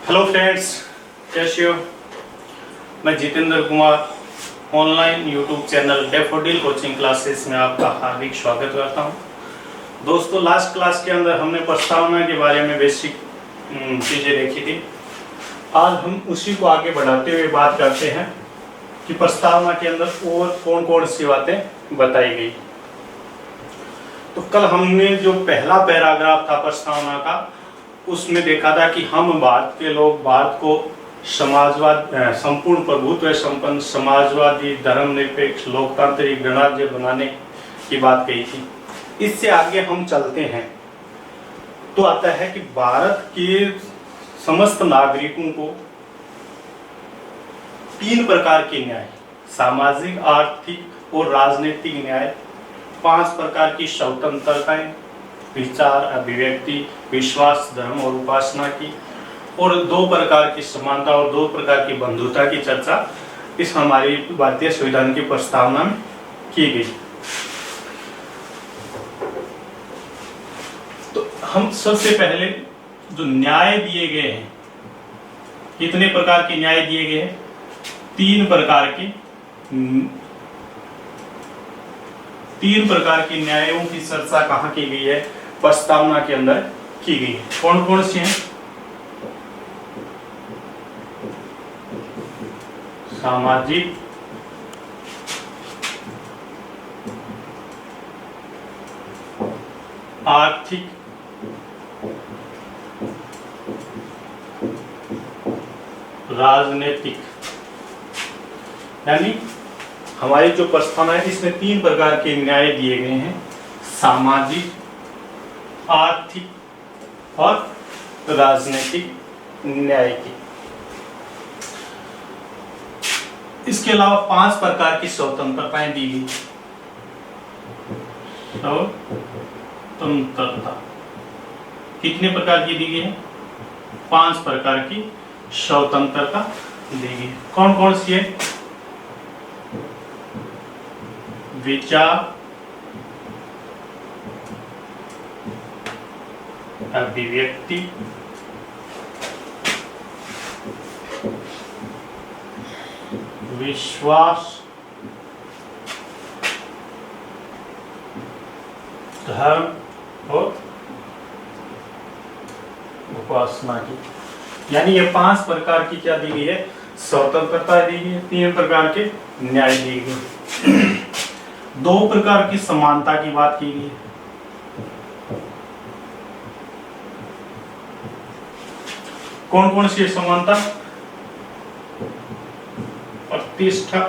Hello friends, कैसे हो। मैं Jitendra Kumar online YouTube channel daffodil coaching classes में आपका हार्दिक स्वागत करता हूं। दोस्तों, लास्ट क्लास के अंदर हमने प्रस्तावना के बारे में बेसिक चीज़ें देखी थी। आज हम उसी को आगे बढ़ाते हुए बात करते हैं कि प्रस्तावना के अंदर और कौन कौन सी बातें बताई गई। तो कल हमने जो पहला पैराग्राफ था प्रस्तावना का, उसमें देखा था कि हम भारत के लोग भारत को समाजवाद संपूर्ण प्रभुत्व संपन्न समाजवादी धर्मनिरपेक्ष लोकतांत्रिक गणराज्य बनाने की बात कही थी। इससे आगे हम चलते हैं तो आता है कि भारत के समस्त नागरिकों को 3 प्रकार के न्याय, सामाजिक, आर्थिक और राजनीतिक न्याय, 5 प्रकार की स्वतंत्रताएं, विचार, अभिव्यक्ति, विश्वास, धर्म और उपासना की, और 2 प्रकार की समानता और 2 प्रकार की बंधुता की चर्चा इस हमारी भारतीय संविधान की प्रस्तावना में की गई। तो हम सबसे पहले जो न्याय दिए गए हैं, कितने प्रकार के न्याय दिए गए हैं? 3 प्रकार के न्यायों की चर्चा कहाँ की गई है? प्रस्तावना के अंदर की गई है। कौन कौन से हैं? सामाजिक, आर्थिक, राजनीतिक। यानी हमारी जो प्रस्तावना है इसमें 3 प्रकार के न्याय दिए गए हैं, सामाजिक, आर्थिक और राजनीतिक न्याय की। इसके अलावा 5 प्रकार की स्वतंत्रताएं दी गई। स्वतंत्रता कितने प्रकार की दी गई है? 5 प्रकार की स्वतंत्रता दी गई। कौन कौन सी है? विचार, अभिव्यक्ति, विश्वास, धर्म और उपासना की। यानी ये 5 प्रकार की क्या दी गई है? स्वतंत्रता दी गई है। 3 प्रकार के न्याय दिए गए। 2 प्रकार की समानता की बात की गई है। कौन कौन सी समानता? प्रतिष्ठा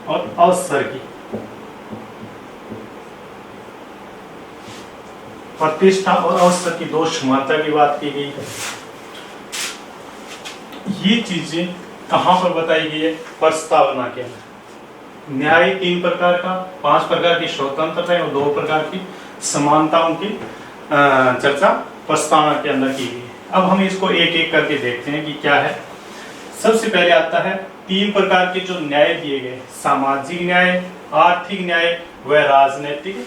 और अवसर की। प्रतिष्ठा और अवसर की 2 समानता की बात की गई है। ये चीजें कहां पर बताई गई है? प्रस्तावना के अंदर। न्याय 3 प्रकार का, 5 प्रकार की स्वतंत्रता और 2 प्रकार की समानताओं की चर्चा प्रस्तावना के अंदर की गई है। अब हम इसको एक एक करके देखते हैं कि क्या है। सबसे पहले आता है 3 प्रकार के जो न्याय दिए गए, सामाजिक न्याय, आर्थिक न्याय व राजनीतिक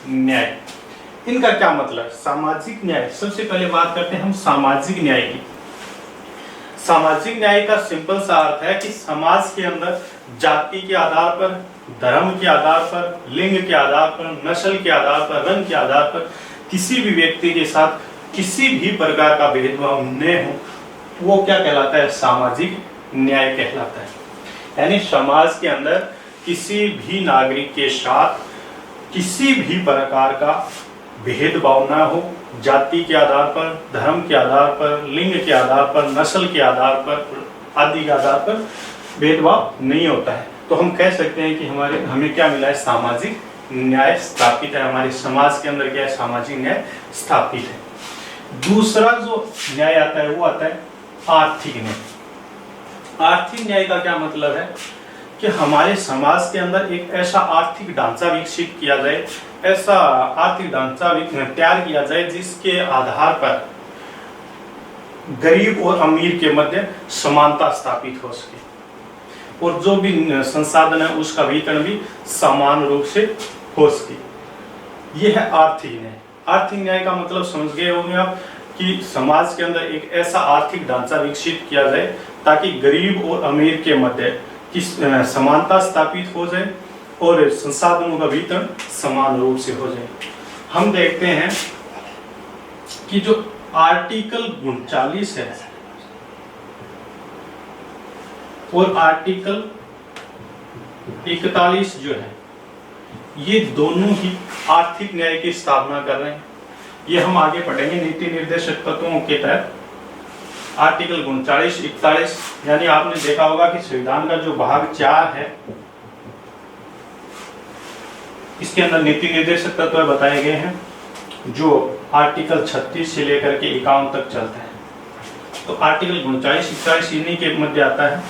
न्याय। इनका क्या मतलब? सामाजिक न्याय, सबसे पहले बात करते हैं हम सामाजिक न्याय की। सामाजिक न्याय का सिंपल सा अर्थ है कि समाज के अंदर जाति के आधार पर, धर्म के आधार पर, लिंग के आधार पर, नस्ल के आधार पर, रंग के आधार पर किसी भी व्यक्ति के साथ किसी भी प्रकार का भेदभाव न हो, वो क्या कहलाता है? सामाजिक न्याय कहलाता है। यानी समाज के अंदर किसी भी नागरिक के साथ किसी भी प्रकार का भेदभाव ना हो, जाति के आधार पर, धर्म के आधार पर, लिंग के आधार पर, नस्ल के आधार पर आदि के आधार पर भेदभाव नहीं होता है। तो हम कह सकते हैं कि हमें क्या मिला है? सामाजिक न्याय स्थापित है। हमारे समाज के अंदर क्या है? सामाजिक न्याय स्थापित है। दूसरा जो न्याय आता है वो आता है आर्थिक न्याय। आर्थिक न्याय का क्या मतलब है? कि हमारे समाज के अंदर एक ऐसा आर्थिक ढांचा विकसित किया जाए, ऐसा आर्थिक ढांचा तैयार किया जाए जिसके आधार पर गरीब और अमीर के मध्य समानता स्थापित हो सके और जो भी संसाधन है उसका वितरण भी समान रूप से हो सके। यह है आर्थिक न्याय। आर्थिक न्याय का मतलब समझ गए होंगे आप कि समाज के अंदर एक ऐसा आर्थिक ढांचा विकसित किया जाए ताकि गरीब और अमीर के मध्य की समानता स्थापित हो जाए और संसाधनों का वितरण समान रूप से हो जाए। हम देखते हैं कि जो आर्टिकल 39 है और आर्टिकल 41 जो है, ये दोनों ही आर्थिक न्याय की स्थापना कर रहे हैं। ये हम आगे पढ़ेंगे नीति निर्देशक तत्वों के तहत। आर्टिकल 39, 41 यानी आपने देखा होगा कि संविधान का जो भाग 4 है, इसके अंदर नीति निर्देशक तत्व बताए गए हैं जो आर्टिकल 36 से लेकर के 51 तक चलते हैं। तो आर्टिकल 39, 41 इन्हीं के मध्य आता है।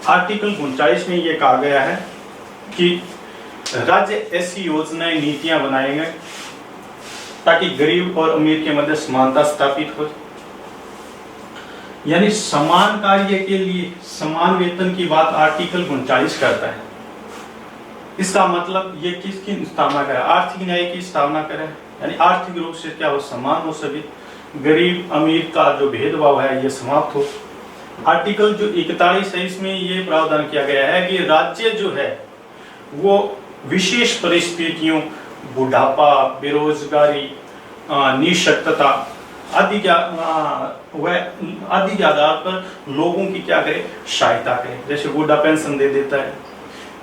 आर्टिकल 39 में ये कहा गया है कि राज्य ऐसी योजनाएं नीतियां बनाएंगे ताकि गरीब और अमीर के मध्य समानता स्थापित हो, यानी समान कार्य के लिए समान वेतन की बात आर्टिकल 39 करता है। इसका मतलब ये किसकी स्थापना करे? आर्थिक न्याय की स्थापना करे, यानी आर्थिक रूप से क्या हो, समान हो, सभी गरीब अमीर का जो भेदभाव है ये समाप्त हो। आर्टिकल जो 41 है, इसमें ये प्रावधान किया गया है कि राज्य जो है वो विशेष परिस्थितियों, बुढ़ापा, बेरोजगारी, निःशक्तता आदि के आधार पर लोगों की क्या करे, सहायता करे। जैसे बूढ़ा पेंशन दे देता है,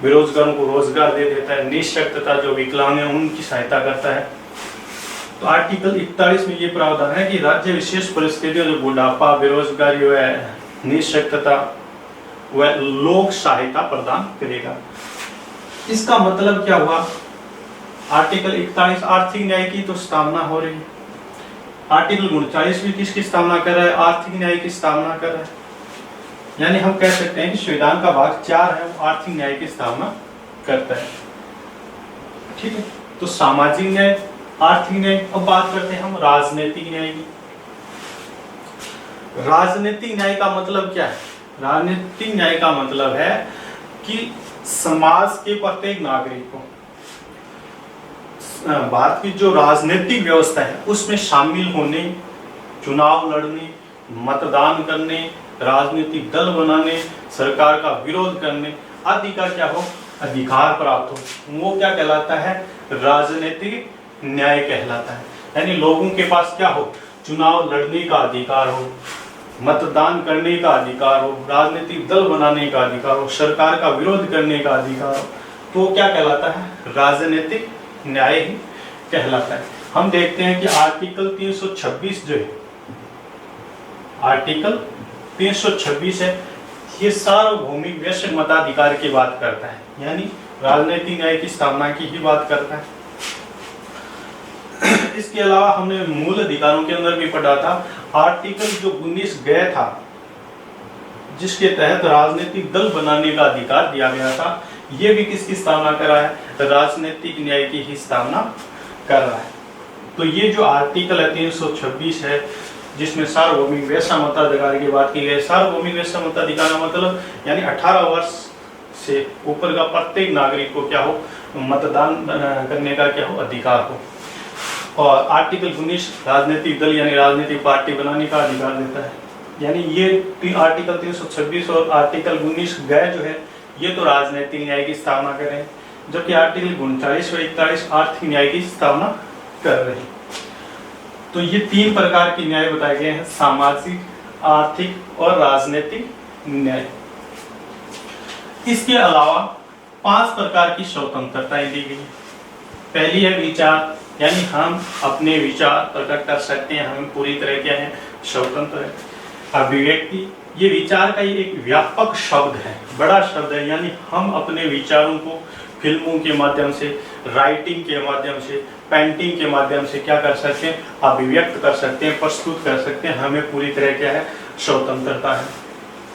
बेरोजगारों को रोजगार दे देता है, निःशक्तता जो विकलांग है उनकी सहायता करता है। तो आर्टिकल 41 में ये प्रावधान है कि राज्य विशेष परिस्थितियों, जो बुढ़ापा, बेरोजगारी व निःशक्तता व लोक सहायता प्रदान करेगा। इसका मतलब क्या हुआ? आर्टिकल 41 आर्थिक न्याय की तो स्थापना हो रही है, आर्टिकल 39 भी किसकी स्थापना कर रहा है? आर्थिक न्याय की स्थापना कर रहा है। यानी हम कह सकते हैं कि संविधान का भाग 4 है वो आर्थिक न्याय की स्थापना करता है। ठीक है, तो सामाजिक न्याय, आर्थिक न्याय। अब बात करते हैं हम राजनीतिक न्याय की। राजनीतिक न्याय का मतलब क्या है? राजनीतिक न्याय का मतलब है कि समाज के प्रत्येक नागरिक को भारत की जो राजनीतिक व्यवस्था है उसमें शामिल होने, चुनाव लड़ने, मतदान करने, राजनीतिक दल बनाने, सरकार का विरोध करने आदि का क्या हो, अधिकार प्राप्त हो। वो क्या कहलाता है? राजनीतिक न्याय कहलाता है। यानी लोगों के पास क्या हो, चुनाव लड़ने का अधिकार हो, मतदान करने का अधिकार हो, राजनीतिक दल बनाने का अधिकार हो, सरकार का विरोध करने का अधिकार हो, तो क्या कहलाता है? राजनीतिक न्याय ही कहलाता है। हम देखते हैं कि आर्टिकल 326 जो है, आर्टिकल 326 है, ये सार्वभौमिक वैश्विक मताधिकार की बात करता है, यानी राजनीतिक न्याय की स्थापना की ही बात करता है। इसके अलावा हमने मूल अधिकारों के अंदर भी पढ़ा था, आर्टिकल जो 19 गया था जिसके तहत राजनीतिक दल बनाने का अधिकार दिया गया था, ये भी किसकी स्थापना कर रहा है? राजनीतिक न्याय की ही स्थापना कर रहा है। तो ये जो आर्टिकल है 326 है, जिसमें सार्वभौमिक वैश्विक मताधिकार की बात की गई। सार्वभौमिक वैश्विक मताधिकार का मतलब यानी 18 वर्ष से ऊपर का प्रत्येक नागरिक को क्या हो, मतदान करने का क्या हो, अधिकार हो। और आर्टिकल 19 राजनीतिक दल यानी राजनीतिक पार्टी बनाने का अधिकार देता है। यानी ये आर्टिकल 326 और आर्टिकल 19 गए जो है, ये तो राजनीतिक न्याय की स्थापना कर रहे हैं, जबकि आर्टिकल 39 और 41 आर्थिक न्याय की स्थापना कर रहे हैं। तो ये 3 प्रकार के न्याय बताए गए हैं, सामाजिक, आर्थिक और राजनीतिक न्याय। इसके अलावा 5 प्रकार की स्वतंत्रताएं दी गई है। पहली है विचार, यानी हम अपने विचार प्रकट कर सकते हैं, हमें पूरी तरह क्या है, स्वतंत्र है। अभिव्यक्ति, ये विचार का एक व्यापक शब्द है, बड़ा शब्द है, यानी हम अपने विचारों को फिल्मों के माध्यम से, राइटिंग के माध्यम से, पेंटिंग के माध्यम से क्या कर सकते हैं, अभिव्यक्त कर सकते हैं, प्रस्तुत कर सकते हैं। हमें पूरी तरह क्या है, स्वतंत्रता है।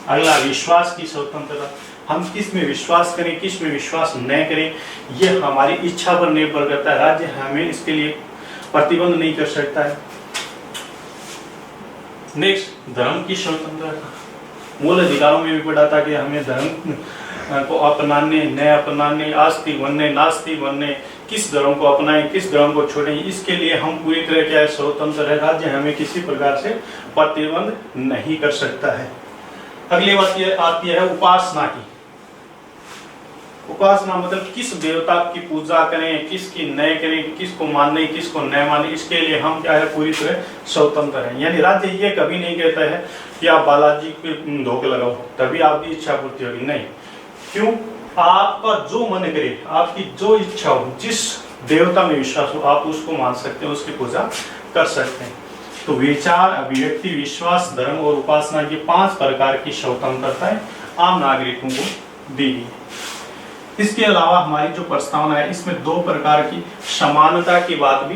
अगला विश्वास की स्वतंत्रता, हम किस में विश्वास करें, किस में विश्वास न करें, ये हमारी इच्छा पर निर्भर करता है। राज्य हमें इसके लिए प्रतिबंध नहीं कर सकता है। नेक्स्ट, धर्म की स्वतंत्रता। मूल अधिकारों में भी पढ़ा था कि हमें धर्म को अपनाने, न अपनाने, आस्तिक बनने, नास्तिक बनने, किस धर्म को अपनाएं, किस धर्म को छोड़ें, इसके लिए हम पूरी तरह क्या है स्वतंत्र है। राज्य हमें किसी प्रकार से प्रतिबंध नहीं कर सकता है। अगली बात ये आती है उपासना की। उपासना मतलब किस देवता की पूजा करें, किसकी न करें, किसको माने, किसको न माने, इसके लिए हम क्या है पूरी तरह स्वतंत्र हैं। यानी राज्य ये कभी नहीं कहता है कि आप बालाजी पे धोख लगाओ तभी आपकी इच्छा पूर्ति होगी, नहीं। क्यों? आपका जो मन करे, आपकी जो इच्छा हो, जिस देवता में विश्वास हो, आप उसको मान सकते हैं, उसकी पूजा कर सकते हैं। तो विचार, अभिव्यक्ति, विश्वास, धर्म और उपासना की 5 प्रकार की स्वतंत्रताएं आम नागरिकों को दी गई। इसके अलावा हमारी जो प्रस्तावना है इसमें 2 प्रकार की समानता की बात भी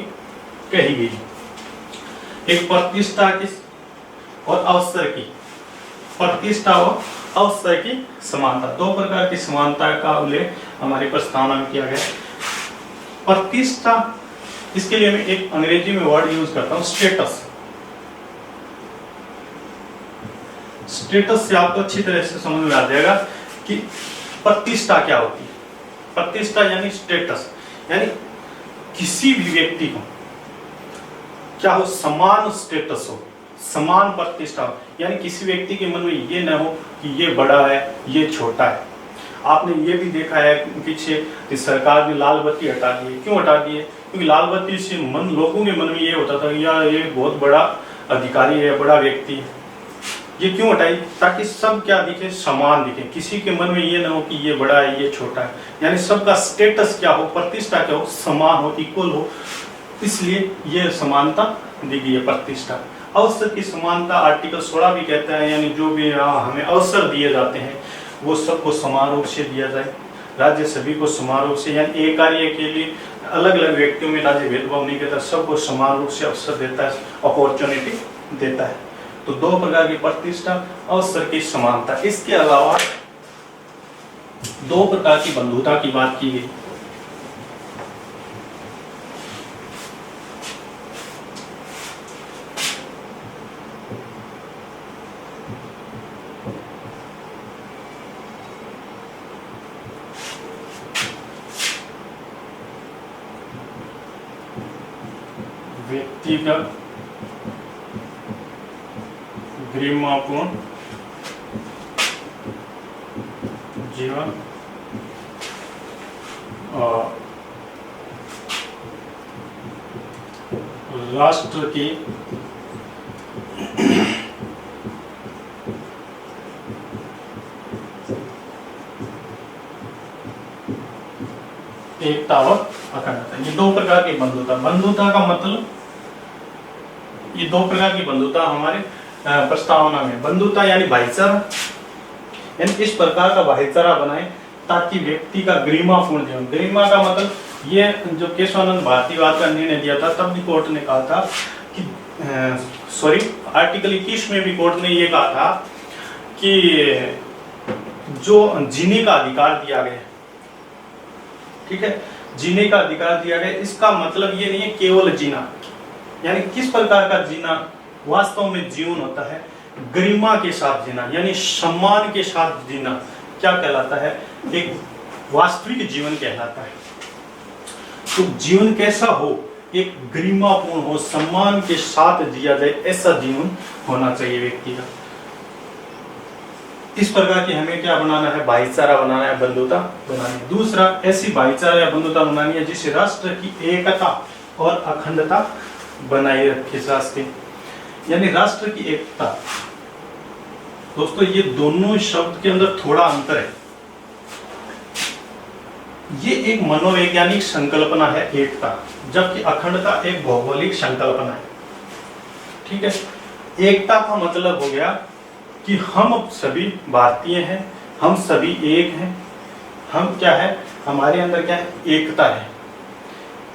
कही गई। एक प्रतिष्ठा की और अवसर की। प्रतिष्ठा और अवसर की समानता, 2 प्रकार की समानता का उल्लेख हमारी प्रस्तावना में किया गया। प्रतिष्ठा, इसके लिए मैं एक अंग्रेजी में वर्ड यूज करता हूं, स्टेटस। स्टेटस से आपको अच्छी तरह से समझ में आ जाएगा कि प्रतिष्ठा क्या होती है। प्रतिष्ठा यानी स्टेटस, यानी किसी भी व्यक्ति को क्या हो, समान स्टेटस हो, समान प्रतिष्ठा हो। यानी किसी व्यक्ति के मन में ये न हो कि ये बड़ा है, ये छोटा है। आपने ये भी देखा है पीछे कि सरकार ने लाल बत्ती हटा दी है। क्यों हटा दी है? क्योंकि लाल बत्ती से लोगों के मन में ये होता था यार ये बहुत बड़ा अधिकारी है, बड़ा व्यक्ति है। ये क्यों हटाई? ताकि सब क्या दिखे, समान दिखे। किसी के मन में ये ना हो कि ये बड़ा है, ये छोटा है। यानी सबका स्टेटस क्या हो, प्रतिष्ठा क्या हो, समान हो, इक्वल हो। इसलिए ये समानता दी गई है, प्रतिष्ठा। अवसर की समानता आर्टिकल 16 भी कहता है, यानी जो भी हमें अवसर दिए जाते हैं वो सबको समान रूप से दिया जाए। राज्य सभी को समान रूप से, यानी एक कार्य के लिए अलग अलग व्यक्तियों में राज्य भेदभाव नहीं करता, सबको समान रूप से अवसर देता है, अपॉर्चुनिटी देता है। तो 2 प्रकार की प्रतिष्ठा, अवसर की समानता। इसके अलावा 2 प्रकार की बंधुता की बात की गई। व्यक्तिगत गरिमापूर्ण जीवन और राष्ट्र की एकता और अखंडता। ये 2 प्रकार की बंधुता। बंधुता का मतलब, ये 2 प्रकार की बंधुता हमारे प्रस्तावना में। बंधुता यानी भाईचारा, यानी इस प्रकार का भाईचारा बनाए ताकि व्यक्ति का गरिमापूर्ण जीवन। गरिमा का मतलब ये जो केशवानंद भारतीवाद का निर्णय दिया था तब भी कोर्ट ने कहा था कि आर्टिकल 21 में भी कोर्ट ने ये कहा था कि जो जीने का अधिकार दिया गया, ठीक है, जीने का अधिकार दिया गया, इसका मतलब ये नहीं है केवल जीना। यानी किस प्रकार का जीना वास्तव में जीवन होता है, गरिमा के साथ जीना, यानी सम्मान के साथ जीना क्या कहलाता है, एक वास्तविक जीवन कहलाता है। तो जीवन कैसा हो, एक गरिमापूर्ण हो, सम्मान के साथ जिया जाए, ऐसा जीवन होना चाहिए व्यक्ति का। इस प्रकार की हमें क्या बनाना है, भाईचारा बनाना है, बंधुता बनानी है। दूसरा, ऐसी भाईचारा या बंधुता बनानी है जिससे राष्ट्र की एकता और अखंडता बनाए रखे जा सके, यानी राष्ट्र की एकता। दोस्तों ये दोनों शब्द के अंदर थोड़ा अंतर है। ये एक मनोवैज्ञानिक संकल्पना है एकता, जबकि अखंडता एक भौगोलिक संकल्पना है। ठीक है, एकता का मतलब हो गया कि हम सभी भारतीय हैं, हम सभी एक हैं, हम क्या है, हमारे अंदर क्या है, एकता है।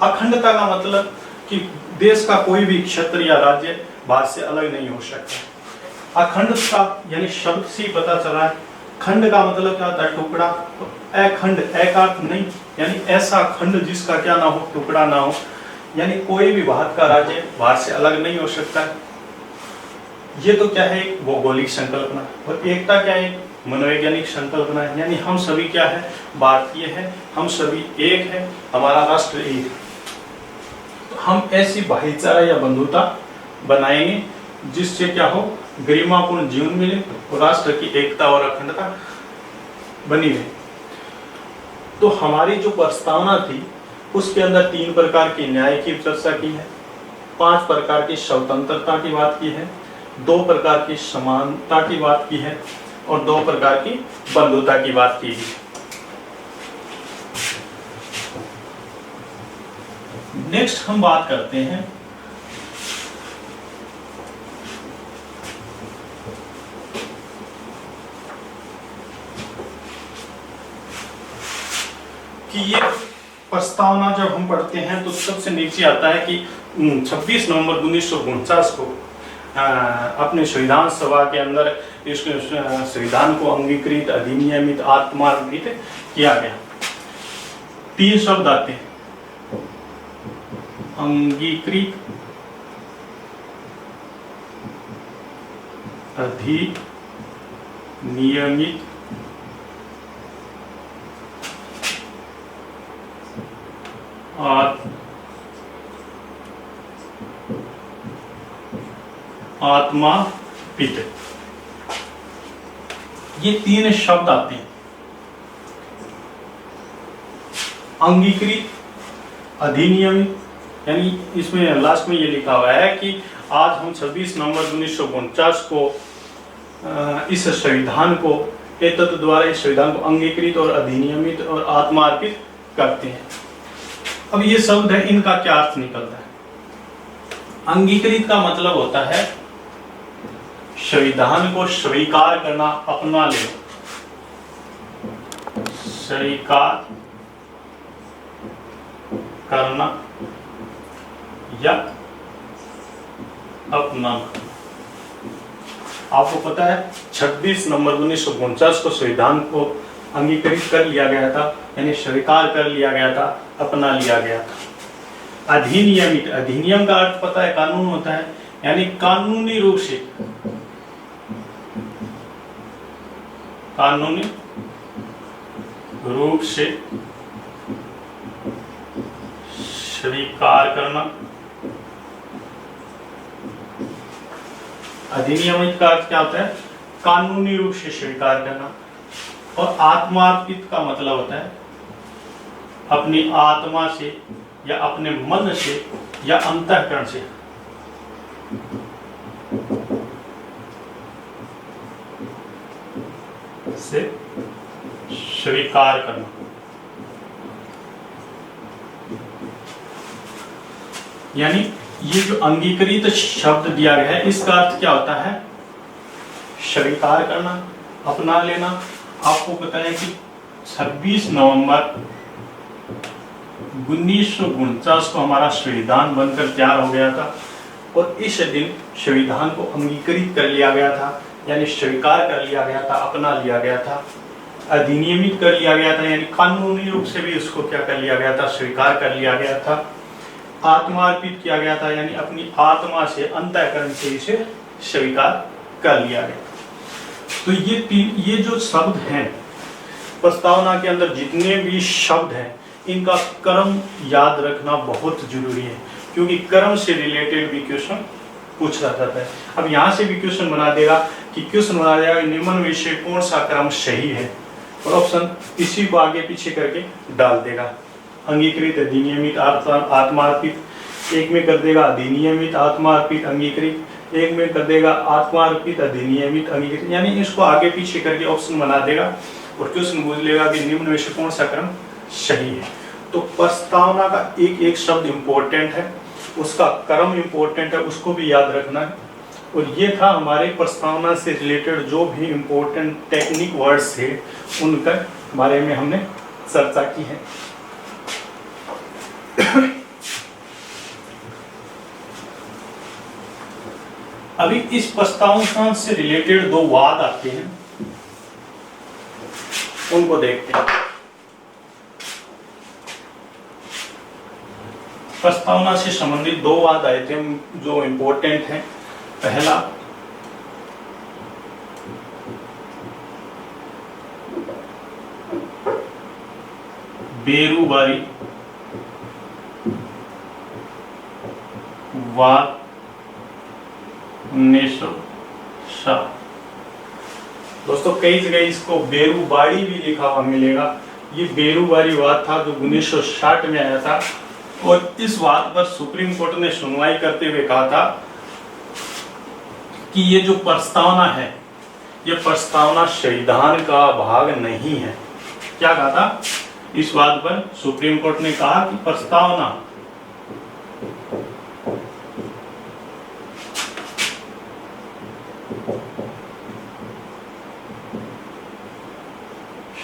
अखंडता का मतलब कि देश का कोई भी क्षेत्र या राज्य भारत से अलग नहीं हो सकता। अखंडता यानी शब्द से ही पता चला है, खंड का मतलब क्या होता है, टुकड़ा। तो अखंड, एकार्थ नहीं, यानी ऐसा खंड जिसका क्या ना हो, टुकड़ा ना हो, यानी कोई भी भारत का राज्य भारत से अलग नहीं हो सकता है। ये तो क्या है, एक भौगोलिक संकल्पना। और एकता क्या है, मनोवैज्ञानिक संकल्पना है, यानी हम सभी क्या है, भारतीय है, हम सभी एक है, हमारा राष्ट्र एक है। तो हम ऐसी भाईचारा या बंधुता बनाएंगे जिससे क्या हो, गरिमापूर्ण जीवन मिले और राष्ट्र की एकता और अखंडता बनी रहे। तो हमारी जो प्रस्तावना थी उसके अंदर 3 प्रकार की न्याय की चर्चा की है, 5 प्रकार की स्वतंत्रता की बात की है, 2 प्रकार की समानता की बात की है और 2 प्रकार की बंधुता की बात की है। नेक्स्ट हम बात करते हैं कि ये प्रस्तावना जब हम पढ़ते हैं तो सबसे नीचे आता है कि 26 नवंबर 1949 को अपने संविधान सभा के अंदर इस संविधान को अंगीकृत, अधिनियमित, आत्मार्पित किया गया। 3 शब्द आते हैं, अंगीकृत, अधिनियमित, आत्मार्पित, ये 3 शब्द आते हैं। अंगीकृत, अधिनियमित, यानी इसमें लास्ट में ये लिखा हुआ है कि आज हम 26 नवंबर 1949 को इस संविधान को एतत् द्वारा इस संविधान को अंगीकृत और अधिनियमित और आत्मार्पित करते हैं। अब ये शब्द है, इनका क्या अर्थ निकलता है? अंगीकृत का मतलब होता है संविधान को स्वीकार करना, अपना लेना, स्वीकार करना या अपना। आपको पता है 26 नवंबर 1949 को संविधान को अंगीकृत कर लिया गया था, यानी स्वीकार कर लिया गया था, अपना लिया गया था। अधिनियमित, अधिनियम का अर्थ पता है, कानून होता है, यानी कानूनी रूप से, कानूनी रूप से स्वीकार करना। अधिनियमित का अर्थ क्या होता है? कानूनी रूप से स्वीकार करना। और आत्मार्पित का मतलब होता है अपनी आत्मा से या अपने मन से या अंतःकरण से स्वीकार करना। यानी ये जो अंगीकृत शब्द दिया गया है, इसका अर्थ क्या होता है? स्वीकार करना, अपना लेना। आपको पता है कि 26 नवंबर 1949 को हमारा संविधान बनकर तैयार हो गया था और इस दिन संविधान को अंगीकृत कर लिया गया था, यानी स्वीकार कर लिया गया था, अपना लिया गया था। अधिनियमित कर लिया गया था, यानी कानूनी रूप से भी उसको क्या कर लिया गया था? स्वीकार कर लिया गया था। आत्मार्पित किया गया था, यानी अपनी आत्मा से, अंतःकरण से इसे स्वीकार कर लिया गया। तो ये जो शब्द हैं प्रस्तावना के अंदर, जितने भी शब्द हैं, इनका क्रम याद रखना बहुत जरूरी है, क्योंकि क्रम से रिलेटेड भी क्वेश्चन पूछा जाता है। अब यहाँ से भी क्वेश्चन बना देगा निम्न में से कौन सा क्रम सही है, और ऑप्शन इसी को आगे पीछे करके डाल देगा। अंगीकृत, अधिनियमित, आत्मार्पित, एक में कर देगा अधिनियमित, आत्मार्पित, अंगीकृत, एक में कर देगा आत्मार्पित, अधिनियमित, अंगीकृत, यानी इसको आगे पीछे करके ऑप्शन बना देगा और क्वेश्चन पूछ लेगा कि निम्न में से कौन सा क्रम सही है। तो प्रस्तावना का एक एक शब्द इंपॉर्टेंट है, उसका क्रम इंपॉर्टेंट है, उसको भी याद रखना है। और ये था हमारे प्रस्तावना से रिलेटेड जो भी इंपॉर्टेंट टेक्निक वर्ड्स थे, उनका बारे में हमने चर्चा की है। अभी इस प्रस्तावना से रिलेटेड 2 वाद आते हैं, उनको देखते हैं। प्रस्तावना से संबंधित 2 वाद आए थे जो इंपॉर्टेंट हैं। पहला, बेरुबारी वाद 1960। दोस्तों कई जगह इसको बेरुबारी भी लिखा हुआ मिलेगा। ये बेरुबारी वाद था जो 1960 में आया था और इस वाद पर सुप्रीम कोर्ट ने सुनवाई करते हुए कहा था कि ये जो प्रस्तावना है ये प्रस्तावना संविधान का भाग नहीं है। क्या कहा था इस वाद पर? सुप्रीम कोर्ट ने कहा कि प्रस्तावना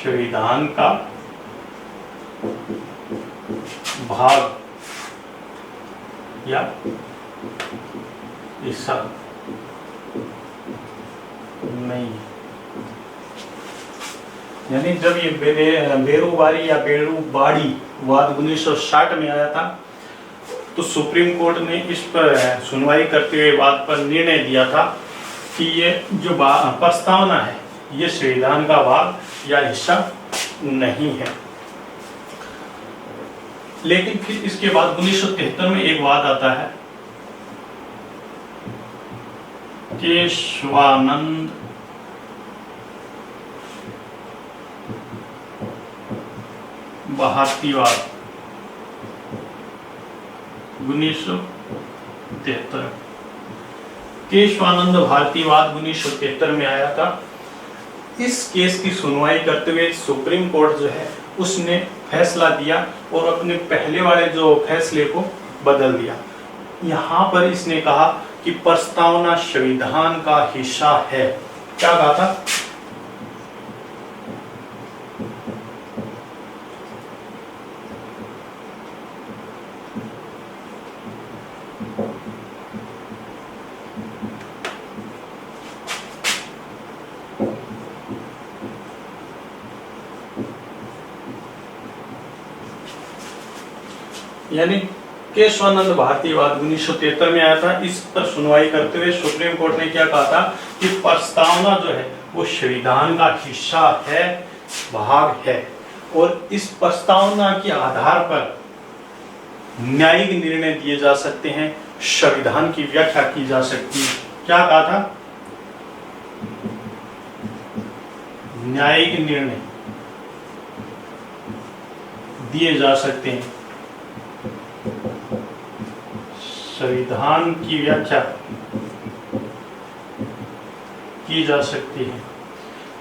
संविधान का भाग या हिस्सा नहीं। यानी जब ये बेरुबारी या बेरुबाड़ी वाद 1960 में आया था तो सुप्रीम कोर्ट ने इस पर सुनवाई करते हुए बात पर निर्णय दिया था कि ये जो प्रस्तावना है ये संविधान का भाग या हिस्सा नहीं है। लेकिन फिर इसके बाद 1973 में एक वाद आता है केशवानंद भारतीवाद 1973। केशवानंद भारतीवाद 1973 में आया था। इस केस की सुनवाई करते हुए सुप्रीम कोर्ट जो है उसने फैसला दिया और अपने पहले वाले जो फैसले को बदल दिया। यहाँ पर इसने कहा कि प्रस्तावना संविधान का हिस्सा है। क्या कहा था? यानी केशवानंद भारतीवाद 1973 में आया था। इस पर सुनवाई करते हुए सुप्रीम कोर्ट ने क्या कहा था कि प्रस्तावना जो है वो संविधान का हिस्सा है, भाग है और इस प्रस्तावना के आधार पर न्यायिक निर्णय दिए जा सकते हैं, संविधान की व्याख्या की जा सकती है। क्या कहा था? न्यायिक निर्णय दिए जा सकते हैं, संविधान की व्याख्या की जा सकती है।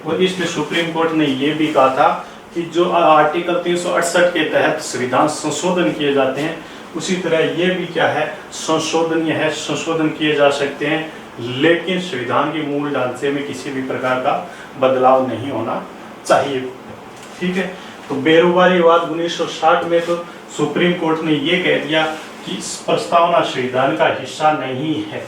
और इसमें सुप्रीम कोर्ट ने यह भी कहा था कि जो आर्टिकल 368 के तहत संविधान संशोधन किए जाते हैं उसी तरह ये भी क्या है, संशोधनीय है, संशोधन किए जा सकते हैं, लेकिन संविधान के मूल ढांचे में किसी भी प्रकार का बदलाव नहीं होना चाहिए। ठीक है, तो बेरुबारी वाद 1960 में तो सुप्रीम कोर्ट ने ये कह दिया कि इस प्रस्तावना संविधान का हिस्सा नहीं है।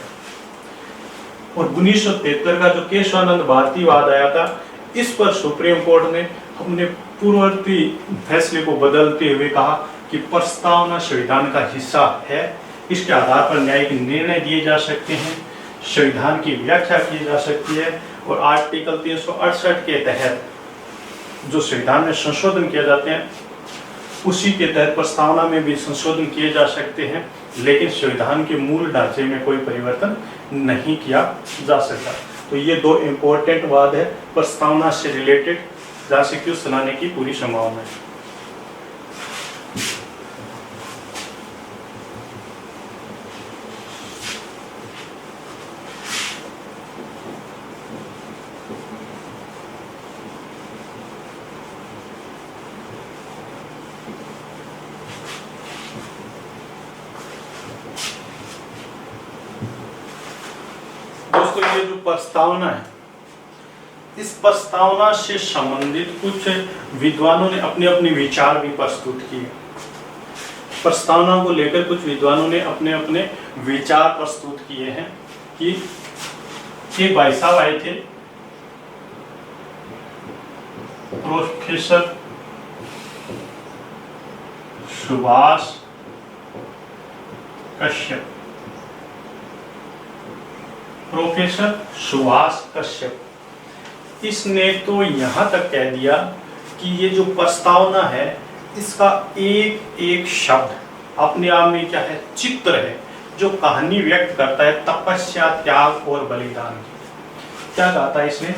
और 1973 का जो केशवानंद भारतीवाद आया था इस पर सुप्रीम कोर्ट ने अपने पूर्ववर्ती फैसले को बदलते हुए कहा कि प्रस्तावना संविधान का हिस्सा है, इसके आधार पर न्यायिक निर्णय दिए जा सकते हैं, संविधान की व्याख्या की जा सकती है और आर्टिकल 368 के तहत जो संविधान में संशोधन किए जाते हैं उसी के तहत प्रस्तावना में भी संशोधन किए जा सकते हैं, लेकिन संविधान के मूल ढांचे में कोई परिवर्तन नहीं किया जा सकता। तो ये दो इम्पोर्टेंट वाद है प्रस्तावना से रिलेटेड, जहाँ से क्यों सुनाने की पूरी संभावना है। दोस्तों ये जो प्रस्तावना है इस प्रस्तावना से संबंधित कुछ विद्वानों ने अपने अपने विचार भी प्रस्तुत किए। प्रस्तावना को लेकर कुछ विद्वानों ने अपने अपने विचार प्रस्तुत किए हैं कि एक भाई साहब आए थे, प्रोफेसर सुभाष कश्यप। प्रोफेसर सुभाष कश्यप इसने तो यहाँ तक कह दिया कि ये जो प्रस्तावना है इसका एक एक शब्द अपने आप में क्या है, चित्र है जो कहानी व्यक्त करता है तपस्या, त्याग और बलिदान की। क्या गाता है इसमें?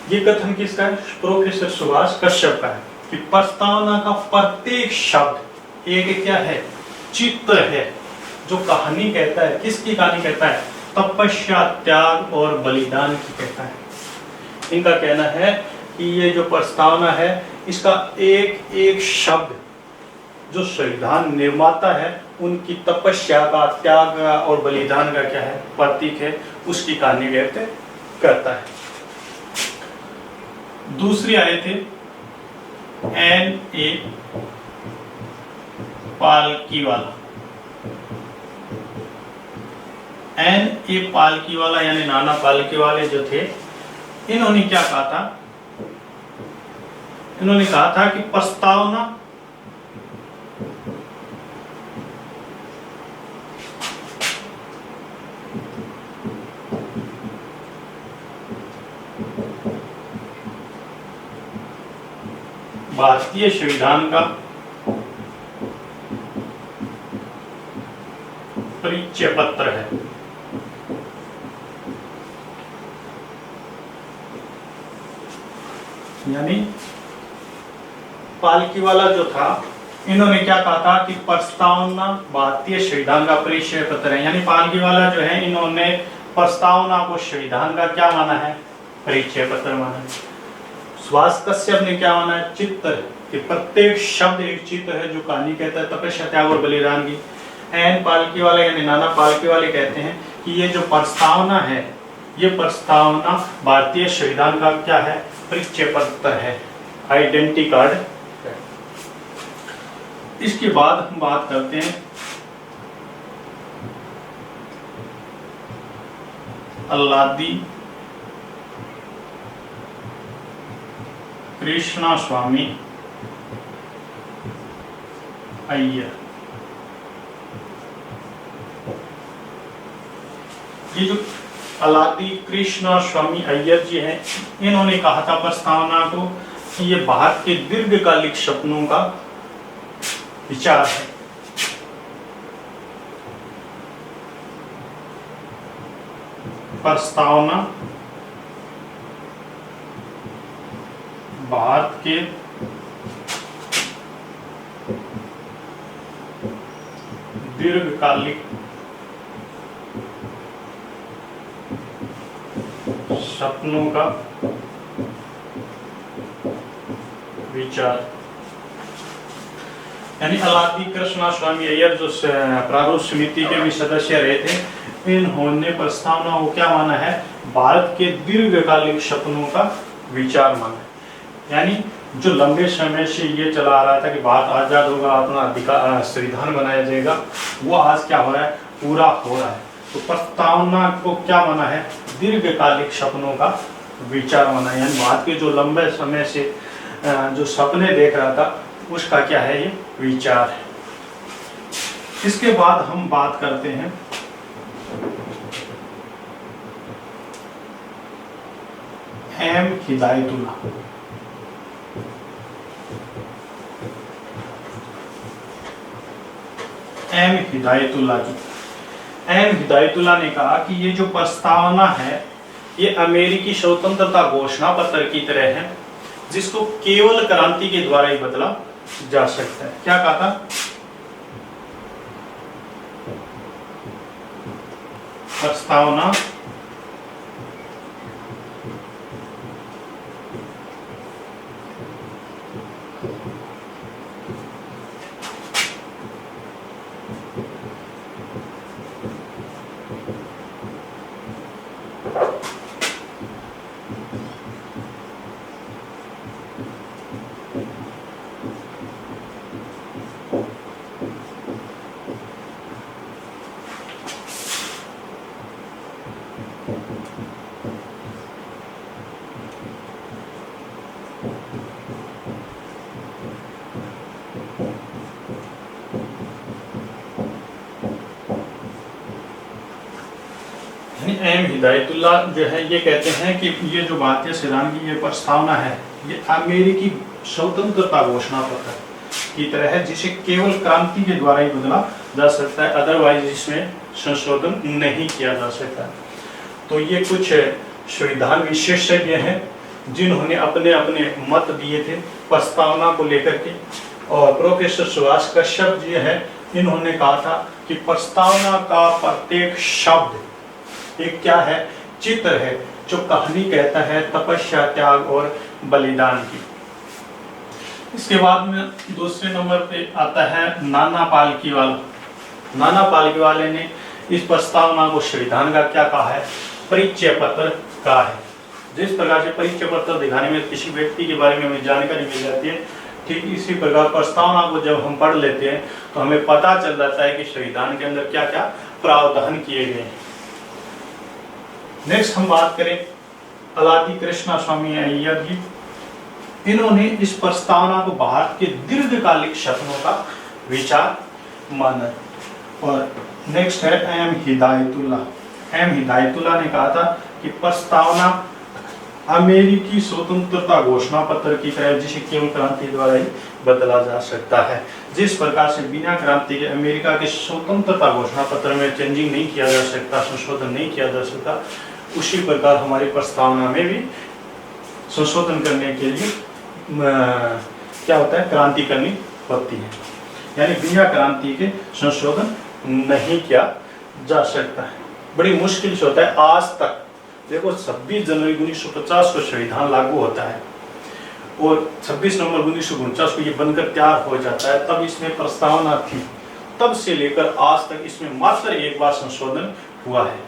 ये कथन किसका है? प्रोफेसर सुभाष कश्यप का है कि प्रस्तावना का प्रत्येक शब्द एक क्या है, चित्र है जो कहानी कहता है। किसकी कहानी कहता है? तपस्या, त्याग और बलिदान की कहता है। इनका कहना है कि ये जो प्रस्तावना है इसका एक एक शब्द जो संविधान निर्माता है उनकी तपस्या का, त्याग का और बलिदान का क्या है, प्रतीक है, उसकी कहानी व्यक्त करता है। दूसरी आए थे N.A. पालकीवाला। N.A. पालकीवाला यानी नाना पालकीवाले जो थे, इन्होंने क्या कहा था? इन्होंने कहा था कि प्रस्तावना भारतीय संविधान का परिचय पत्र है। यानी पालकीवाला जो था, इन्होंने क्या कहा था कि प्रस्तावना भारतीय संविधान का परिचय पत्र है। यानी पालकीवाला जो है, इन्होंने प्रस्तावना को संविधान का क्या माना है? परिचय पत्र माना है। सुभाष कश्यप ने क्या माना है? चित्र, कि प्रत्येक शब्द एक चित्र है जो कहानी कहता है तपस्या, त्याग और बलिदान की। एन पालकीवाला यानी नाना पालकीवाले कहते हैं कि ये जो प्रस्तावना है, ये प्रस्तावना भारतीय संविधान का क्या है? परिचय पत्र है, आइडेंटिटी कार्ड है। इसके बाद हम बात करते हैं अल्लादी कृष्णा स्वामी अय्यर। ये जो अल्लादी कृष्णा स्वामी अय्यर जी हैं, इन्होंने कहा था प्रस्तावना को कि ये भारत के दीर्घकालिक सपनों का विचार है। प्रस्तावना भारत के दीर्घकालिक सपनों का विचार। यानी अल्लादी कृष्णा स्वामी अय्यर जो प्रारूप समिति के भी सदस्य रहे थे, इन्होंने प्रस्तावना को क्या माना है? भारत के दीर्घकालिक सपनों का विचार माना है। यानी जो लंबे समय से ये चला आ रहा था कि भारत आजाद होगा, अपना अधिकार संविधान बनाया जाएगा, वो आज क्या हो रहा है? पूरा हो रहा है। तो प्रस्तावना को क्या माना है? दीर्घकालिक सपनों का विचार माना है। यानी भारत के जो लंबे समय से जो सपने देख रहा था, उसका क्या है? ये विचार है। इसके बाद हम बात करते हैं एम हिदायतुल्लाह। एम हिदायतुल्लाह जी, एम हिदायतुल्लाह ने कहा कि ये जो प्रस्तावना है, ये अमेरिकी स्वतंत्रता घोषणा पत्र की तरह है, जिसको केवल क्रांति के द्वारा ही बदला जा सकता है। क्या कहा था? प्रस्तावना एम हिदायतुल्लाह जो है ये कहते हैं कि ये जो भारतीय संविधान की ये प्रस्तावना है ये अमेरिकी स्वतंत्रता घोषणा पत्र की तरह है, जिसे केवल क्रांति के द्वारा ही बदला जा सकता है, अदरवाइज इसमें संशोधन नहीं किया जा सकता। तो ये कुछ संविधान विशेषज्ञ हैं जिन्होंने अपने अपने मत दिए थे प्रस्तावना को लेकर के। और प्रोफेसर सुभाष कश्यप जी है, इन्होंने कहा था कि प्रस्तावना का प्रत्येक शब्द एक क्या है, चित्र है जो कहानी कहता है तपस्या, त्याग और बलिदान की। इसके बाद में दूसरे नंबर पे आता है नाना पालकीवाला। नाना पालकीवाले ने इस प्रस्तावना को संविधान का क्या कहा है, परिचय पत्र कहा है। जिस प्रकार से परिचय पत्र दिखाने में किसी व्यक्ति के बारे में हमें जानकारी मिल जाती है, ठीक इसी प्रकार प्रस्तावना को जब हम पढ़ लेते हैं तो हमें पता चल जाता है कि संविधान के अंदर क्या क्या प्रावधान किए गए हैं। नेक्स्ट हम बात करें अलादी कृष्णा स्वामी अय्यर जी। इन्होंने इस प्रस्तावना को भारत के दीर्घकालिक सपनों का विचार माना। और नेक्स्ट है एम हिदायतुल्लाह। एम हिदायतुल्लाह ने कहा था कि प्रस्तावना अमेरिकी स्वतंत्रता घोषणा पत्र की तरह जिसे केवल क्रांति द्वारा ही बदला जा सकता है। जिस प्रकार से बिना क्रांति के अमेरिका के स्वतंत्रता घोषणा पत्र में चेंजिंग नहीं किया जा सकता, संशोधन नहीं किया जा सकता, उसी प्रकार हमारी प्रस्तावना में भी संशोधन करने के लिए क्या होता है, क्रांति करनी पड़ती है। यानी बिना क्रांति के संशोधन नहीं किया जा सकता है। बड़ी मुश्किल से होता है। आज तक देखो 26 जनवरी 1950 को संविधान लागू होता है और 26 नवंबर 1949 को ये बनकर तैयार हो जाता है, तब इसमें प्रस्तावना थी। तब से लेकर आज तक इसमें मात्र एक बार संशोधन हुआ है,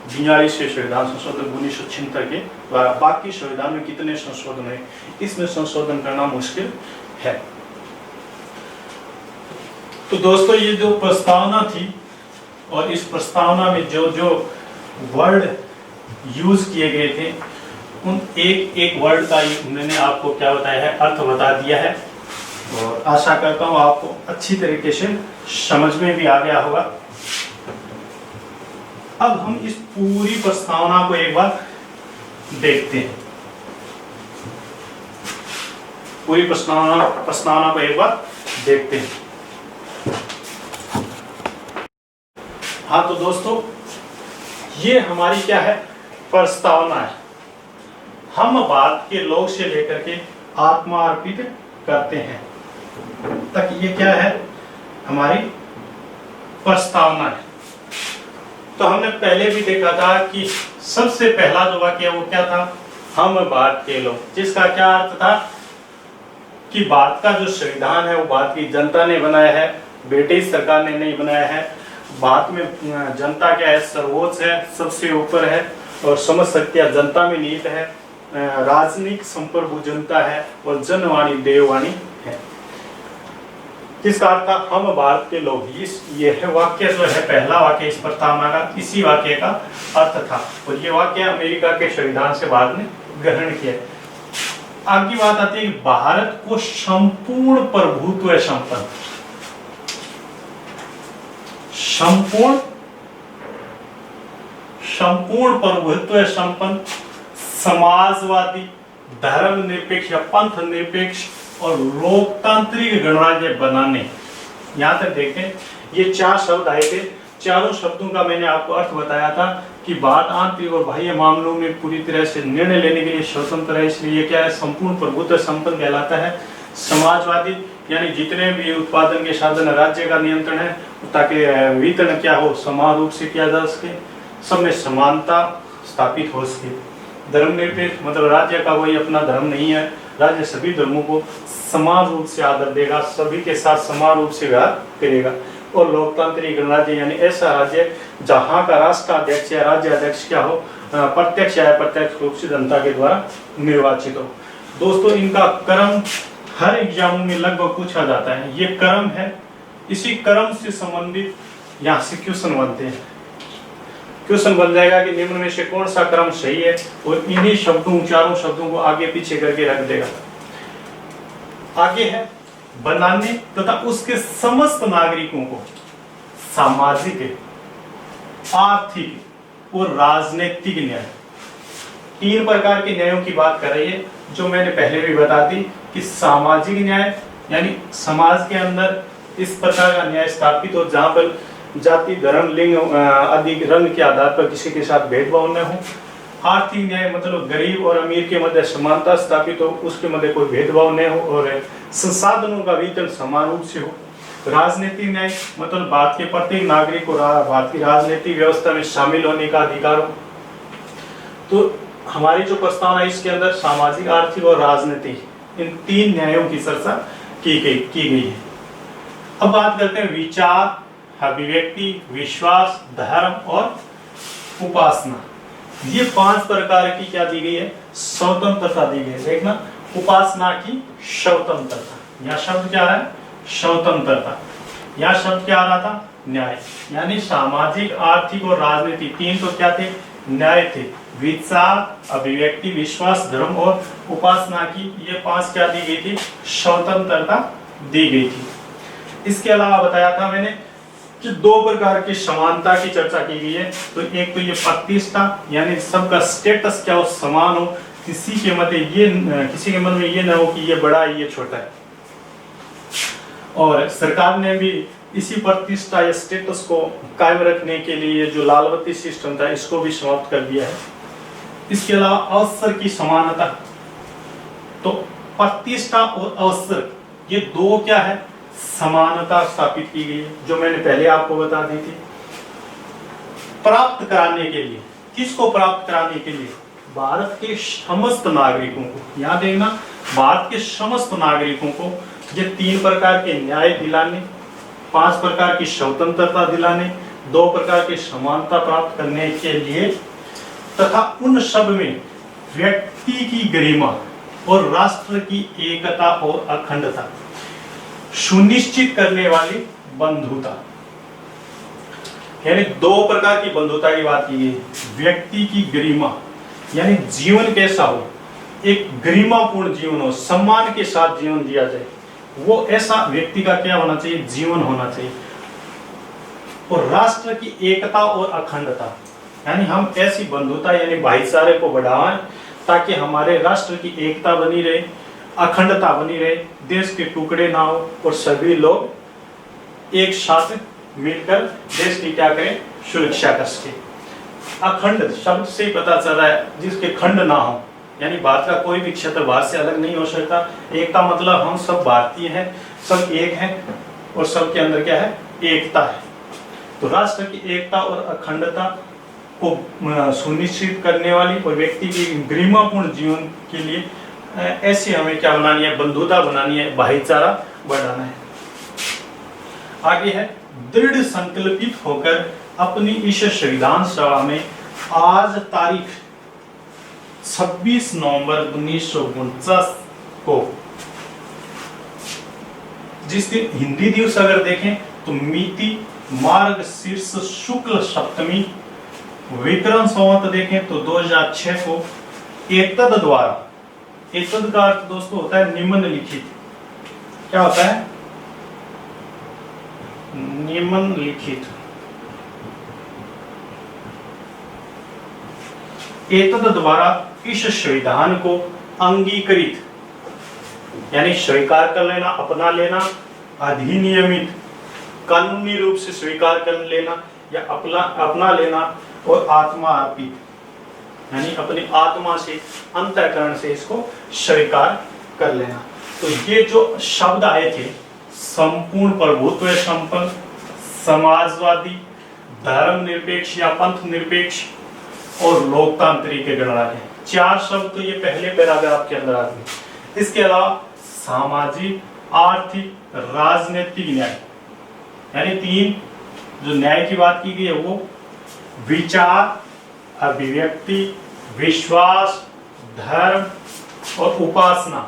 42वें संविधान संशोधन 1976 के द्वारा। बाकी संविधान में कितने संशोधन है, इसमें संशोधन करना मुश्किल है। तो दोस्तों ये जो प्रस्तावना थी और इस प्रस्तावना में जो जो वर्ड यूज किए गए थे उन एक एक वर्ड का मैंने आपको क्या बताया है, अर्थ बता दिया है। और आशा करता हूँ आपको अच्छी तरीके से समझ में भी आ गया होगा। अब हम इस पूरी प्रस्तावना को एक बार देखते हैं। पूरी प्रस्तावना को एक बार देखते हैं। हाँ तो दोस्तों ये हमारी क्या है, प्रस्तावना है। हम भारत के लोग से लेकर के आत्मा अर्पित करते हैं तक ये क्या है, हमारी प्रस्तावना है। तो हमने पहले भी देखा था कि सबसे पहला जो वाक्य वो क्या था, हम भारत के लोग, जिसका क्या अर्थ था कि भारत का जो संविधान है वो भारत की जनता ने बनाया है, ब्रिटिश सरकार ने नहीं बनाया है। भारत में जनता क्या है, सर्वोच्च है, सबसे ऊपर है और समझ शक्तियां जनता में निहित है। राजनीतिक संप्रभु जनता है और जनवाणी देववाणी है। किसका अर्थ था, हम भारत के लोग। यह वाक्य जो है पहला वाक्य इस प्रस्तावना का, इसी वाक्य का अर्थ था और ये वाक्य अमेरिका के संविधान से भारत ने ग्रहण किया। आगे बात आती है कि भारत को संपूर्ण प्रभुत्व संपन्न, संपूर्ण प्रभुत्व संपन्न, समाजवादी, धर्मनिरपेक्ष या पंथ निरपेक्ष और लोकतांत्रिक गणराज्य बनाने। यहाँ तक देखें ये चार शब्द आए थे। चारों शब्दों का मैंने आपको अर्थ बताया था कि भारत आंतरिक और बाह्य मामलों में पूरी तरह से निर्णय लेने के लिए स्वतंत्र है, इसलिए ये क्या है, संपूर्ण प्रभुत्व संपन्न कहलाता है। समाजवादी यानी जितने भी उत्पादन के साधन राज्य का नियंत्रण है ताकि वितरण क्या हो, समान रूप से किया जा सके, सब में समानता स्थापित हो सके। धर्मनिरपेक्ष मतलब राज्य का कोई अपना धर्म नहीं है, राज्य सभी धर्मों को समान रूप से आदर देगा, सभी के साथ समान रूप से व्यवहार करेगा। और लोकतांत्रिक गणराज्य यानी ऐसा राज्य जहाँ का राष्ट्राध्यक्ष या राज्य अध्यक्ष क्या हो, प्रत्यक्ष या अप्रत्यक्ष रूप से जनता के द्वारा निर्वाचित हो। दोस्तों इनका क्रम हर एग्जाम में लगभग पूछा जाता है, ये क्रम है। इसी क्रम से संबंधित यहाँ से क्वेश्चन बनते हैं। क्वेश्चन बन जाएगा कि निम्न में से कौन सा क्रम सही है और इन्हीं शब्दों, चारों शब्दों को आगे पीछे करके रख देगा। आगे है बनाने तथा उसके समस्त नागरिकों को सामाजिक, आर्थिक, और राजनीतिक न्याय। 3 प्रकार के न्यायों की बात कर रही है, जो मैंने पहले भी बता दी कि सामाजिक न्याय यानी समाज के अंदर इस प्रकार का न्याय स्थापित हो जहां पर जाति, धर्म, लिंग आदि रंग के आधार पर किसी के साथ भेदभाव न हो। आर्थिक न्याय मतलब गरीब और अमीर के मध्य समानता स्थापित हो, उसके मध्य कोई भेदभाव न हो और संसाधनों का वितरण समान रूप से हो। राजनीतिक न्याय मतलब भारत के प्रत्येक नागरिक को भारत की राजनीतिक व्यवस्था में शामिल होने का अधिकार हो। तो हमारी जो प्रस्तावना है इसके अंदर सामाजिक, आर्थिक और राजनीतिक इन 3 न्यायों की चर्चा की गई है। अब बात करते हैं विचार, अभिव्यक्ति, विश्वास, धर्म और उपासना। ये 5 प्रकार की क्या दी गई है? स्वतंत्रता दी गई है। देखना, उपासना की स्वतंत्रता, यह शब्द क्या है? स्वतंत्रता। यह शब्द क्या आ रहा था? न्याय। यानी सामाजिक, आर्थिक और राजनीतिक 3 तो क्या थे? न्याय थे। विचार, अभिव्यक्ति, विश्वास, धर्म और उपासना की ये 5 क्या दी गई थी? स्वतंत्रता दी गई थी। इसके अलावा बताया था मैंने कि 2 प्रकार की समानता की चर्चा की गई है। तो एक तो ये प्रतिष्ठा यानी सबका स्टेटस क्या हो, समान हो, किसी के मन में ये ना हो कि ये बड़ा है ये छोटा है। और सरकार ने भी इसी प्रतिष्ठा या स्टेटस को कायम रखने के लिए जो लाल बत्ती सिस्टम था इसको भी समाप्त कर दिया है। इसके अलावा अवसर की समानता, तो प्रतिष्ठा और अवसर ये 2 क्या है? समानता स्थापित की गई है, जो मैंने पहले आपको बता दी थी। प्राप्त कराने के लिए, किसको प्राप्त कराने के लिए? भारत के समस्त नागरिकों को। याद देखना, भारत के समस्त नागरिकों को ये 3 प्रकार के न्याय दिलाने, 5 प्रकार की स्वतंत्रता दिलाने, 2 प्रकार की समानता प्राप्त करने के लिए तथा उन सब में व्यक्ति की गरिमा और राष्ट्र की एकता और अखंडता सुनिश्चित करने वाली बंधुता। यानी 2 प्रकार की बंधुता की बात की गई। व्यक्ति की गरिमा यानी जीवन कैसा हो, एक गरिमापूर्ण जीवन हो, सम्मान के साथ जीवन दिया जाए, वो ऐसा व्यक्ति का क्या होना चाहिए? जीवन होना चाहिए। और राष्ट्र की एकता और अखंडता यानी हम ऐसी बंधुता यानी भाईचारे को बढ़ाएं ताकि हमारे राष्ट्र की एकता बनी रहे, अखंडता बनी रहे, देश के टुकड़े ना हो और सभी लोग एक साथ मिलकर देश की क्या करें? सुरक्षा कर सके। अखंड शब्द से ही पता चल रहा है जिसके खंड ना हो, यानी भारत का कोई भी क्षेत्र भारत से अलग नहीं हो सकता। एक का मतलब हम सब भारतीय हैं, सब एक हैं और सबके अंदर क्या है? एकता है। तो राष्ट्र की एकता और अखंडता को सुनिश्चित करने वाली और व्यक्ति की गरिमापूर्ण जीवन के लिए ऐसी हमें क्या बनानी है? बंधुता बनानी है, भाईचारा बढ़ाना है। आगे है, दृढ़ संकल्पित होकर अपनी इस संविधान सभा में आज तारीख 26 नवंबर 1949 को, जिस दिन हिंदी दिवस अगर देखें तो मिति मार्गशीर्ष शुक्ल सप्तमी, विक्रम संवत देखें तो 2006 को एतद द्वारा, एतद का अर्थ दोस्तों होता है निम्नलिखित। क्या होता है? निम्नलिखित। एतद द्वारा इस संविधान को अंगीकृत यानी स्वीकार कर लेना, अपना लेना, अधिनियमित कानूनी रूप से स्वीकार कर लेना या अपना लेना और आत्मा अर्पित यानी अपनी आत्मा से, अंतःकरण से इसको स्वीकार कर लेना। तो ये जो शब्द आए थे, संपूर्ण प्रभुत्व संपन्न, समाजवादी, धर्मनिरपेक्ष या पंथ निरपेक्ष और लोकतांत्रिक के गणराज्य, 4 शब्द तो ये पहले पैराग्राफ के अंदर आते हैं। इसके अलावा सामाजिक, आर्थिक, राजनीतिक न्याय यानी 3 जो न्याय की बात की गई है वो विचार, अभिव्यक्ति, विश्वास, धर्म और उपासना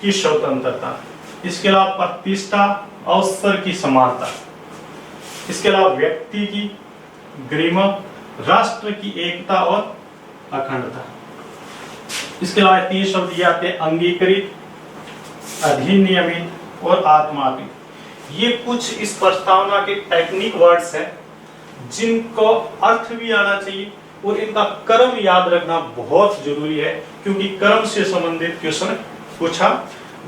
की स्वतंत्रता। इसके अलावा प्रतिष्ठा, अवसर की समानता। इसके अलावा व्यक्ति की गरिमा, राष्ट्र की एकता और अखंडता। इसके अलावा 3 शब्द ये आते हैं अंगीकृत, अधिनियमित और आत्मार्पित। ये कुछ इस प्रस्तावना के टेक्निक वर्ड्स हैं जिनको अर्थ भी आना चाहिए और इनका कर्म याद रखना बहुत जरूरी है, क्योंकि कर्म से संबंधित क्वेश्चन पूछा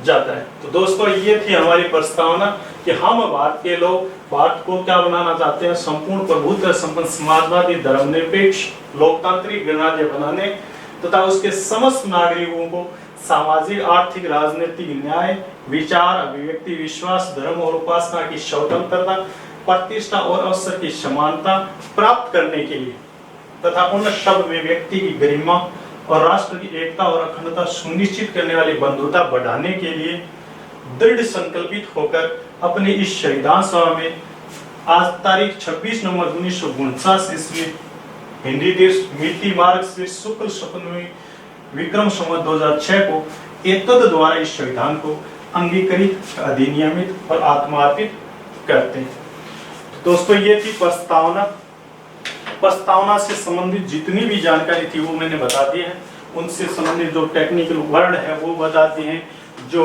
जाता है। तो दोस्तों ये थी हमारी प्रस्तावना कि हम भारत के लोग भारत को क्या बनाना चाहते हैं, संपूर्ण प्रभुत्व संपन्न समाजवादी धर्मनिरपेक्ष लोकतांत्रिक गणराज्य बनाने तथा उसके समस्त नागरिकों को सामाजिक आर्थिक राजनीतिक न्याय विचार अभिव्यक्ति विश्वास धर्म और उपासना की स्वतंत्रता प्रतिष्ठा और अवसर की समानता प्राप्त करने के लिए तथा उन सब में व्यक्ति की गरिमा और राष्ट्र की एकता और अखंडता सुनिश्चित करने वाली बंधुता बढ़ाने के लिए दृढ़ संकल्पित होकर अपने इस संविधान सभा में आज तारीख 26 नवंबर 1949 ईस्वी हिंदी देश मिति मार्ग से शुक्ल सप्तमी विक्रम संवत 2006 को एतद द्वारा इस संविधान को अंगीकृत अधिनियमित और आत्मार्पित करते हैं। दोस्तों ये थी प्रस्तावना से संबंधित जितनी भी जानकारी थी वो मैंने बता दी है। उनसे संबंधित जो टेक्निकल वर्ड है वो बता दिए हैं, जो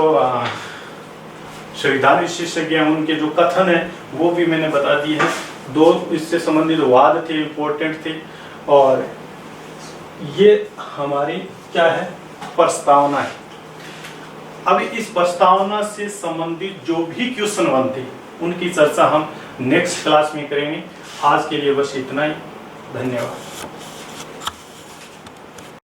संविधान विशेषज्ञ हैं उनके जो कथन है वो भी मैंने बता दिए हैं। दो इससे संबंधित वाद थे, इम्पोर्टेंट थे, और ये हमारी क्या है, प्रस्तावना है। अब इस प्रस्तावना से संबंधित जो भी क्वेश्चन बनते उनकी चर्चा हम नेक्स्ट क्लास में करेंगे। आज के लिए बस इतना ही। धन्यवाद।